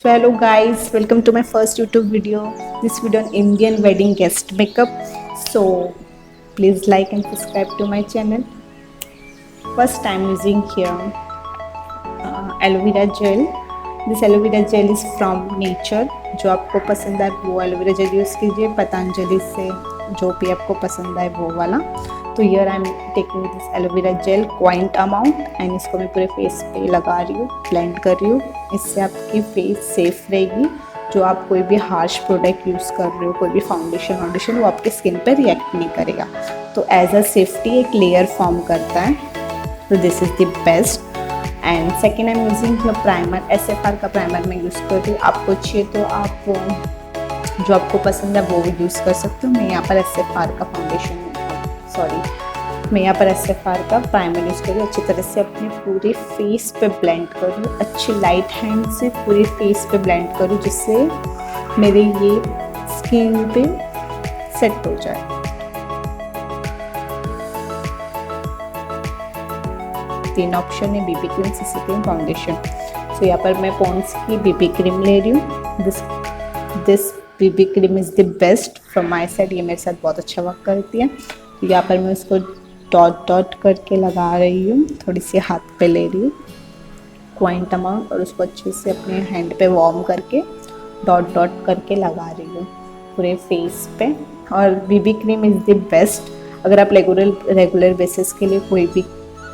So hello guys, welcome to my first YouTube video. This video on Indian wedding guest makeup. So please like and subscribe to my channel. First I'm using here aloe vera gel. This aloe vera gel is from nature. जो आपको पसंद आए वो aloe vera gel use कीजिए, पतंजलि से जो भी आपको पसंद आए वो वाला. तो here I am taking this aloe vera gel coined amount and इसको मैं पूरे फेस पे लगा रही हूँ, ब्लेंड कर रही हूँ. इससे आपकी फेस सेफ रहेगी. जो आप कोई भी हार्श प्रोडक्ट यूज़ कर रहे हो, कोई भी फाउंडेशन वो आपके स्किन पर रिएक्ट नहीं करेगा. तो एज अ सेफ्टी एक लेयर फॉर्म करता है. तो this is the best. And second I am using primer. SFR का प्राइमर मैं यूज़ कर रही हूँ. आपको चाहिए तो आप जो आपको पसंद है वो भी यूज़ कर सकते हो. मैं यहाँ पर SFR का प्राइमर यूज़ कर रही हूँ. अच्छी तरह से अपने पूरे फेस पे ब्लेंड करूँ. अच्छी लाइट हैंड से पूरे फेस पे ब्लेंड करूँ जिससे मेरे ये स्किन पे सेट हो जाए. तीन ऑप्शन है, BB cream, CC cream, foundation. So यहाँ पर मैं पॉन्ड्स की बीबी क्रीम ले रही हूँ. This BB cream is the best from my side. ये मेरे साथ बहुत अच्छा वर्क करती है. तो यहाँ पर मैं उसको डॉट करके लगा रही हूँ. थोड़ी सी हाथ पे ले रही हूँ क्वाइंट अमाउंट और उसको अच्छे से अपने हैंड पे वार्म करके डॉट करके लगा रही हूँ पूरे फेस पे. और BB cream is the best. अगर आप रेगुलर बेसिस के लिए कोई भी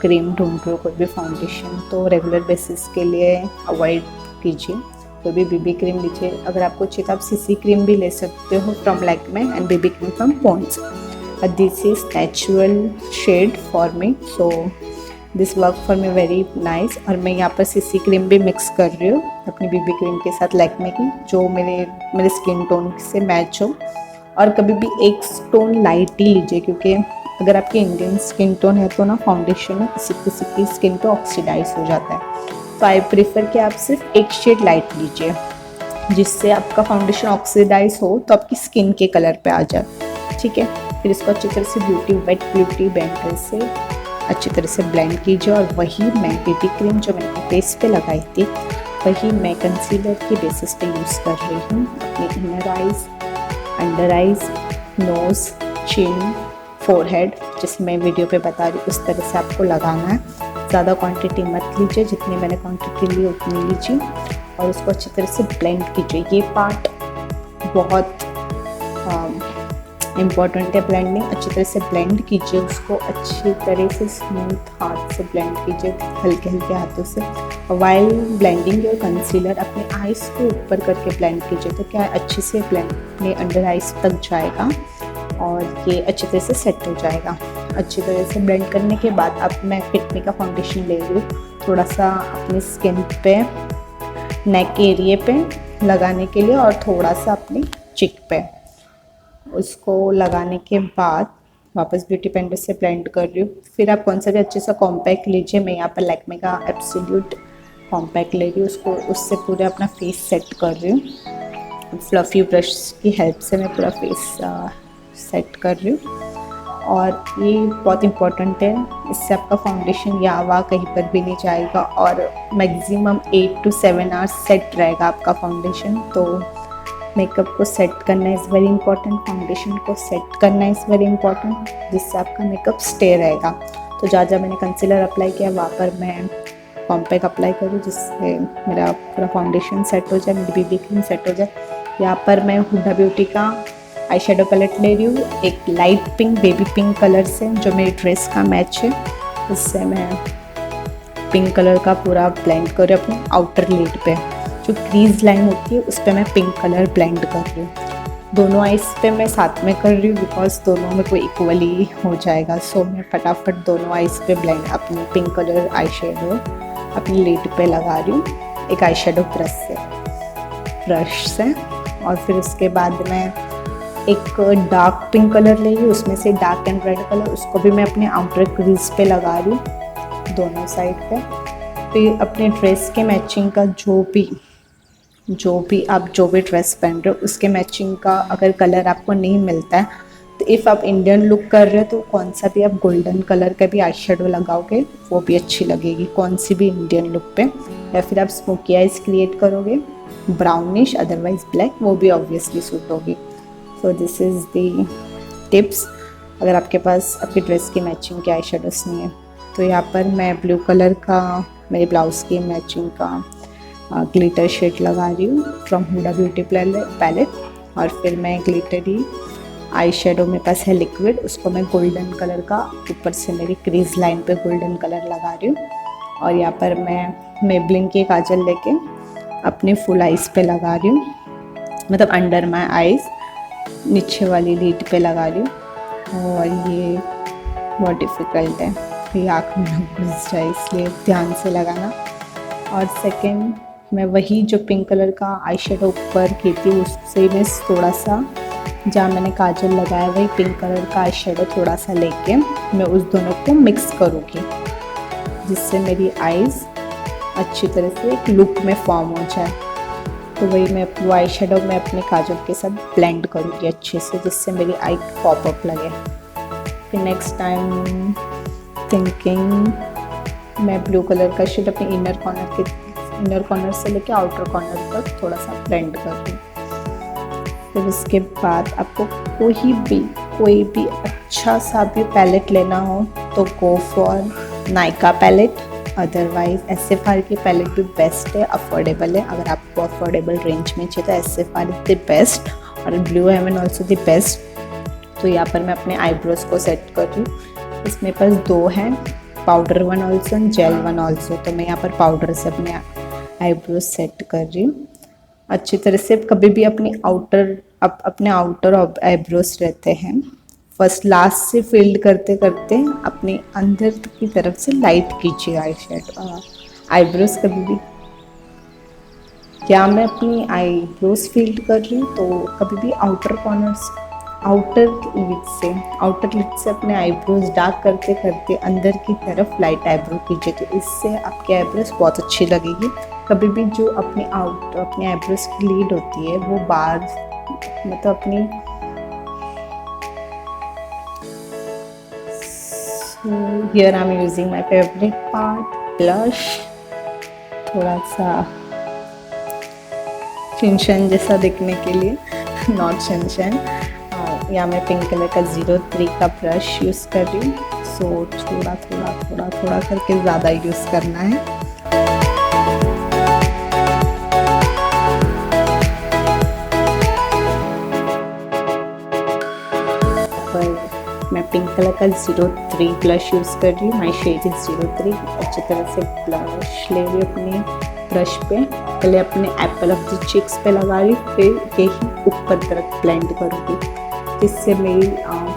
क्रीम ढूंढ रहे हो, कोई भी फाउंडेशन, तो रेगुलर बेसिस के लिए अवॉइड कीजिए. कोई भी बीबी क्रीम लीजिए. अगर आपको चाहिए तो आप सीसी क्रीम भी ले सकते हो from Lakme and BB cream from Pond's. This is natural shade for me, so this work for me very nice. और मैं यहाँ पर सीसी क्रीम भी मिक्स कर रही हूँ अपनी बीबी क्रीम के साथ लैक्मे की, जो मेरे स्किन टोन से मैच हो. और कभी भी एक टोन लाइट ही लीजिए, क्योंकि अगर आपकी इंडियन स्किन टोन है तो ना फाउंडेशन ना किसी की स्किन पे ऑक्सीडाइज हो जाता है. तो आई प्रीफर कि आप सिर्फ एक शेड लाइट लीजिए जिससे आपका फाउंडेशन ऑक्सीडाइज हो तो आपकी स्किन के कलर पे आ जाए. ठीक है. फिर इसको अच्छी तरह से वेट ब्यूटी ब्लेंडर से अच्छी तरह से ब्लेंड कीजिए. और वही मैं बीबी क्रीम जो मैंने फेस पे लगाई थी वही मैं कंसीलर के बेसिस पे यूज़ कर रही हूँ. अपने inner eyes, under eyes, nose, chin, forehead, जिसमें मैं वीडियो पे बता रही हूँ उस तरह से आपको लगाना है. ज़्यादा क्वांटिटी मत लीजिए, जितनी मैंने क्वांटिटी ली उतनी लीजिए और उसको अच्छी तरह से ब्लेंड कीजिए. ये पार्ट बहुत इम्पॉर्टेंट है, ब्लेंडिंग. अच्छी तरह से ब्लेंड कीजिए उसको, अच्छी तरह से स्मूथ हाथ से ब्लेंड कीजिए, हल्के हाथों से. वाइल ब्लेंडिंग योर कंसीलर अपने आइज़ को ऊपर करके ब्लेंड कीजिए. तो क्या है, अच्छे से ब्लेंड अपने अंडर आइज़ तक जाएगा और ये अच्छी तरह से सेट हो जाएगा. अच्छी तरह से ब्लेंड करने के बाद अब मैं फिटमी का फाउंडेशन ले रही हूँ. थोड़ा सा अपनी स्किन पे, नेक एरिए पे लगाने के लिए और थोड़ा सा अपनी चिक पे. उसको लगाने के बाद वापस ब्यूटी ब्लेंडर से ब्लेंड कर रही हूँ. फिर आप कौन सा भी अच्छे सा कॉम्पैक्ट लीजिए. मैं यहाँ पर लैक्मे का एब्सोल्यूट कॉम्पैक्ट ले रही हूँ. उसको उससे पूरे अपना फेस सेट कर रही हूँ. फ्लफ़ी ब्रश की हेल्प से मैं पूरा फेस सेट कर रही हूँ. और ये बहुत इम्पॉर्टेंट है, इससे आपका फाउंडेशन या वहाँ कहीं पर भी नहीं जाएगा और मैक्सिमम 8 to 7 आवर्स सेट रहेगा आपका फाउंडेशन. तो मेकअप को सेट करना इज़ वेरी इंपॉर्टेंट, फाउंडेशन को सेट करना इज़ वेरी इंपॉर्टेंट, जिससे आपका मेकअप स्टे रहेगा. तो जहाँ मैंने कंसीलर अप्लाई किया वहाँ पर मैं कॉम्पैक्ट अप्लाई करूँ जिससे मेरा पूरा फाउंडेशन सेट हो जाए, मेरी बीबी क्रीम सेट हो जाए. यहाँ पर मैं हुडा ब्यूटी का आई शेडो पैलेट ले रही हूँ, एक light pink, baby pink colour से, जो मेरी ड्रेस का मैच है. इससे मैं पिंक कलर का पूरा ब्लेंड कर रही हूँ अपने आउटर लिड पे. जो क्रीज लाइन होती है उस पर मैं पिंक कलर ब्लेंड कर रही हूँ. दोनों आइज़ पे मैं साथ में कर रही हूँ बिकॉज दोनों में कोई इक्वली हो जाएगा. सो मैं फटाफट दोनों आइज़ पे ब्लेंड अपनी पिंक कलर आई शेडो अपनी लिड पे लगा रही हूँ एक आई शेडो ब्रश से. और फिर उसके बाद मैं एक डार्क पिंक कलर ले रही हूँ, उसमें से डार्क एंड रेड कलर, उसको भी मैं अपने आउटर क्रीज पे लगा रही हूँ दोनों साइड पे. फिर अपने ड्रेस के मैचिंग का जो भी आप जो भी ड्रेस पहन रहे हो उसके मैचिंग का अगर कलर आपको नहीं मिलता है तो इफ़ आप इंडियन लुक कर रहे हो तो कौन सा भी आप गोल्डन कलर का भी आई शेडो लगाओगे वो भी अच्छी लगेगी कौन सी भी इंडियन लुक पे। या फिर आप स्मोकी आइज क्रिएट करोगे ब्राउनिश अदरवाइज ब्लैक, वो भी ऑब्वियसली सूट होगी। So this is the tips अगर आपके पास आपकी ड्रेस की मैचिंग के आई शेडोज नहीं है। तो यहाँ पर मैं ब्लू कलर का मेरे ब्लाउज़ की मैचिंग का ग्लिटर शेड लगा रही हूँ फ्रॉम हुडा ब्यूटी पैलेट। और फिर मैं ग्लिटरी आई शेडो मेरे पास है लिक्विड, उसको मैं गोल्डन कलर का ऊपर से मेरी क्रीज लाइन पे गोल्डन कलर लगा रही हूँ। और यहाँ पर मैं मेबलिन की काजल लेके अपने फुल आइज़ पे लगा रही हूँ, मतलब अंडर माई आइज़ नीचे वाली लीड पे लगा रही हूँ। और ये बहुत डिफ़िकल्ट है, ये आँख में घुस जाए इसलिए ध्यान से लगाना। और सेकेंड मैं वही जो पिंक कलर का आई शेडो ऊपर की थी उससे मैं थोड़ा सा जहाँ मैंने काजल लगाया वही पिंक कलर का आई शेडो थोड़ा सा लेके मैं उस दोनों को मिक्स करूँगी, जिससे मेरी आईज़ अच्छी तरह से एक लुक में फॉर्म हो जाए। तो वही मैं वो आई शेडो मैं अपने काजल के साथ ब्लेंड करूँगी अच्छे से, जिससे मेरी आई पॉप अप लगे। फिर नेक्स्ट टाइम थिंकिंग मैं ब्लू कलर का शेड अपने इनर कॉर्नर से लेके आउटर कॉर्नर तक थोड़ा सा ब्लेंड कर दूँ। फिर उसके बाद आपको कोई भी अच्छा सा भी पैलेट लेना हो तो go for Nykaa palette, otherwise SFR की पैलेट भी बेस्ट है, अफोर्डेबल है। अगर आपको अफोर्डेबल रेंज में चाहिए तो SFR इज द बेस्ट और Blue Heaven also the best. तो यहाँ पर मैं अपने आईब्रोज को सेट कर रही हूँ। इसमें पास दो हैं, powder one also and gel one also. तो मैं यहाँ पर पाउडर से अपने आईब्रोज सेट कर रही हूँ अच्छी तरह से। कभी भी अपने आउटर आईब्रोज रहते हैं फर्स्ट लास्ट से फिल्ड करते करते अपने अंदर की तरफ से लाइट कीजिए आईब्रोज कभी भी। क्या मैं अपनी आईब्रोज फील्ड कर रही हूँ तो कभी भी आउटर लिड से अपने आईब्रोज डार्क करते करते अंदर की तरफ लाइट आईब्रो कीजिए, तो इससे आपकी आईब्रोज बहुत अच्छी लगेगी। कभी भी जो अपने आईब्रोज की लीड होती है वो बार मतलब अपनी here I am using my favourite part blush, थोड़ा सा शिनशन जैसा दिखने के लिए नॉट शिनशन। या मैं पिंक कलर का 03 का ब्रश यूज़ कर रही हूँ। सो थोड़ा करके ज़्यादा यूज़ करना है। पर मैं पिंक कलर का 03 ब्लश यूज़ कर रही हूँ, माई शेड इज 03। अच्छी तरह से ब्लश ले रही अपने ब्रश पे, पहले अपने एप्पल ऑफ द चिक्स पे लगा रही, फिर यही ऊपर तरफ ब्लेंड करूँगी, जिससे मेरी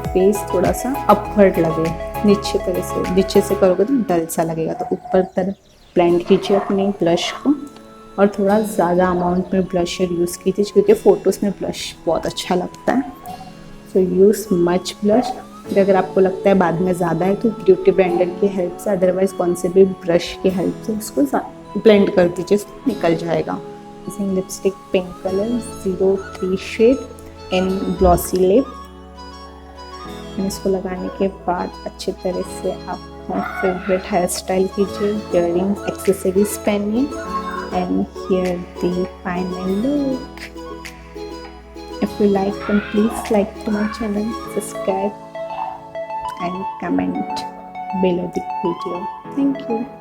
फेस थोड़ा सा अपवर्ड लगे। नीचे से करोगे तो डल सा लगेगा, तो ऊपर तरफ ब्लेंड कीजिए अपने ब्लश को। और थोड़ा ज़्यादा अमाउंट में ब्लशर यूज़ कीजिए क्योंकि फ़ोटोज़ में ब्लश बहुत अच्छा लगता है। So use much blush. फिर अगर आपको लगता है बाद में ज़्यादा है तो ब्यूटी ब्लेंडर की हेल्प से, अदरवाइज कौन से भी ब्रश की हेल्प से उसको ब्लेंड कर दीजिए, तो निकल जाएगा। Using lipstick pink colour 03 shade in glossy lip. इसको लगाने के बाद अच्छी तरह से आप अपना फेवरेट हेयर स्टाइल कीजिए, इयररिंग्स एक्सेसरीज पहनिए and here the final look. If you like, then please like to my channel, subscribe and comment below the video. Thank you.